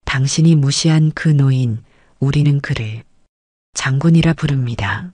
당신이 무시한 그 노인, 우리는 그를 장군이라 부릅니다.